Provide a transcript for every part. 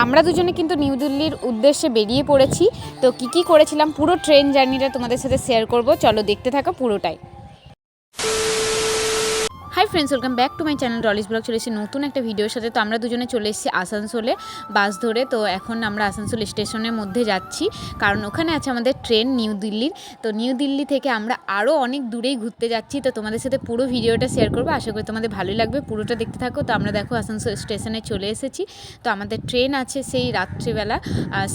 আমরা দুজনে কিন্তু নিউ দিল্লির উদ্দেশ্যে বেরিয়ে পড়েছি। তো কি করেছিলাম পুরো ট্রেন জার্নিটা তোমাদের সাথে শেয়ার করব, চলো দেখতে থাকো পুরোটাই। Hi friends, welcome back to my channel Dolly's blog. চলে এসেছি নতুন একটা ভিডিওর সাথে। তো আমরা দুজনে চলে এসেছি আসানসোলে বাস ধরে। তো এখন আমরা আসানসোল স্টেশনের মধ্যে যাচ্ছি, কারণ ওখানে আছে আমাদের ট্রেন নিউ দিল্লির। তো নিউ দিল্লি থেকে আমরা আরও অনেক দূরেই ঘুরতে যাচ্ছি। তো তোমাদের সাথে পুরো ভিডিওটা শেয়ার করবো, আশা করি তোমাদের ভালোই লাগবে, পুরোটা দেখতে থাকো। তো আমরা দেখো আসানসোল স্টেশনে চলে এসেছি। তো আমাদের ট্রেন আছে সেই রাত্রিবেলা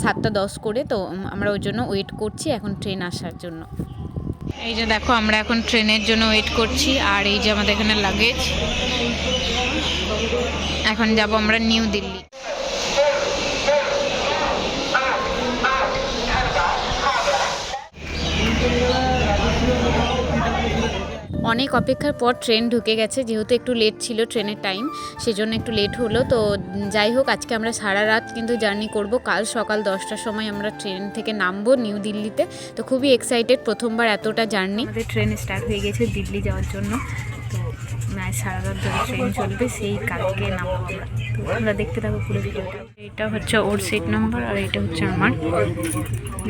7:10 করে। তো আমরা ওই জন্য ওয়েট করছি এখন ট্রেন আসার জন্য। এই যে দেখো আমরা এখন ট্রেনের জন্য ওয়েট করছি, আর এই যে আমাদের এখানে লাগেজ। এখন যাব আমরা নিউ দিল্লি। অনেক অপেক্ষার পর ট্রেন ঢুকে গেছে, যেহেতু একটু লেট ছিল ট্রেনের টাইম, সেজন্য একটু লেট হলো। তো যাই হোক, আজকে আমরা সারা রাত কিন্তু জার্নি করব। কাল সকাল 10টার সময় আমরা ট্রেন থেকে নামবো নিউ দিল্লিতে। তো খুবই এক্সাইটেড, প্রথমবার এতটা জার্নি। আমাদের ট্রেন স্টার্ট হয়ে গেছে দিল্লি যাওয়ার জন্য। তো সারা রাত ধরে ট্রেন চলবে, সেই কালকে নামবো আমরা। তো আমরা দেখতে থাকবো পুরো ভিডিওটা। এটা হচ্ছে ওর সিট নাম্বার আর এটা হচ্ছে আমার।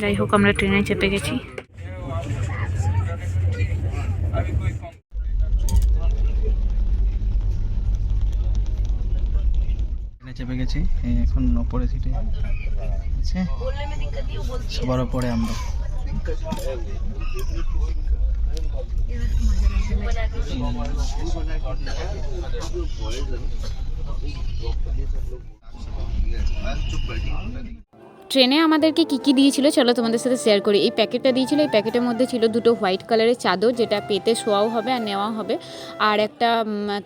যাই হোক, আমরা ট্রেনে চেপে গেছি। চেপে গেছি, এখন ওপরে সিটে আছে, সবার ওপরে আমরা। ট্রেনে আমাদেরকে কী দিয়েছিল চলো তোমাদের সাথে শেয়ার করি। এই প্যাকেটটা দিয়েছিল, এই প্যাকেটের মধ্যে ছিল দুটো হোয়াইট কালারের চাদর, যেটা পেতে শোয়াও হবে আর নেওয়া হবে, আর একটা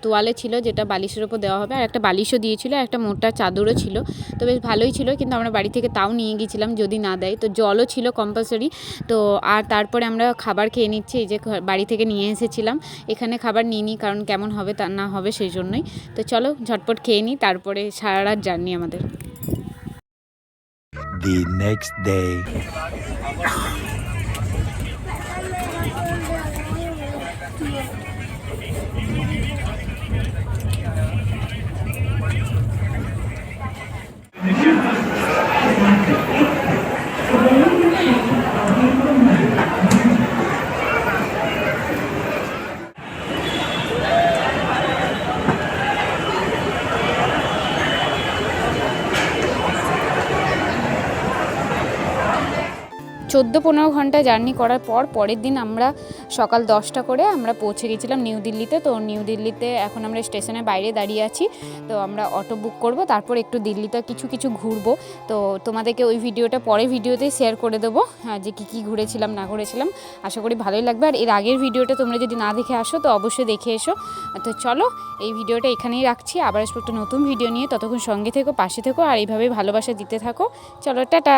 তোয়ালে ছিল যেটা বালিশের ওপর দেওয়া হবে, আর একটা বালিশও দিয়েছিল, আর একটা মোটা চাদরও ছিল। তো বেশ ভালোই ছিল, কিন্তু আমরা বাড়ি থেকে তাও নিয়ে গিয়েছিলাম যদি না দেয়। তো জলও ছিল কম্পালসারি। তো আর তারপরে আমরা খাবার খেয়ে নিচ্ছি, এই যে বাড়ি থেকে নিয়ে এসেছিলাম। এখানে খাবার নিয়ে নিই, কারণ কেমন হবে তা না হবে সেই জন্যই। তো চলো ঝটপট খেয়ে নিই, তারপরে সারা রাত জার্নি আমাদের। The next day. চোদ্দো 15 ঘন্টা জার্নি করার পর পরের দিন আমরা সকাল 10টা করে আমরা পৌঁছে গেছিলাম নিউ দিল্লিতে। তো নিউ দিল্লিতে এখন আমরা স্টেশনের বাইরে দাঁড়িয়ে আছি। তো আমরা অটো বুক করব, তারপর একটু দিল্লিতে কিছু ঘুরবো। তো তোমাদেরকে ওই ভিডিওটা পরে ভিডিওতে শেয়ার করে দেবো, যে কী ঘুরেছিলাম না ঘুরেছিলাম। আশা করি ভালোই লাগবে। আর এর আগের ভিডিওটা তোমরা যদি না দেখে আসো তো অবশ্যই দেখে এসো। তো চলো এই ভিডিওটা এখানেই রাখছি, আবার আসবো একটা নতুন ভিডিও নিয়ে। ততক্ষণ সঙ্গে থেকো, পাশে থেকো, আর এইভাবেই ভালোবাসা দিতে থাকো। চলো, টাটা।